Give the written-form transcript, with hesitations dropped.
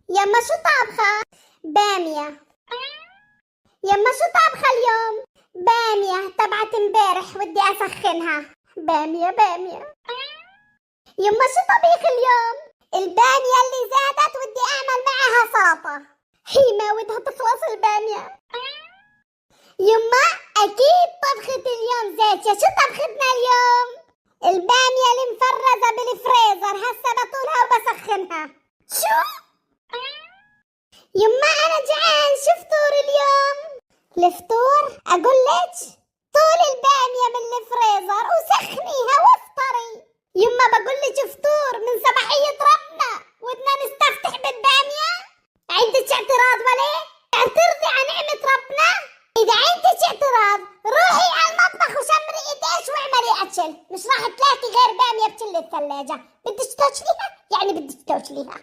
يما شو طابخة؟ بامية. يما شو طابخة اليوم؟ بامية تبعت امبارح ودي اسخنها. بامية بامية. يما شو طبيخ اليوم؟ البامية اللي زادت ودي اعمل معها سلطة. هي ما ودها تخلص البامية. يما اكيد طبخة اليوم زيتشة. شو طبختنا اليوم؟ البامية المفرزة بالفريزر هسه بطولها وبسخنها. شو؟ يما انا جعان. شو فطور اليوم؟ الفطور اقولك طول البامية من الفريزر وسخنيها وافطري. يما بقولك فطور من صباحية ربنا ودنا نستفتح بالبامية. عندك اعتراض ولا؟ اعترضي عن نعمة ربنا. اذا عندك اعتراض روحي على المطبخ وشمري ايديش واعملي اكل. مش راح تلاقي غير بامية بكل الثلاجة. بدك توكليها؟ يعني بدك توكليها.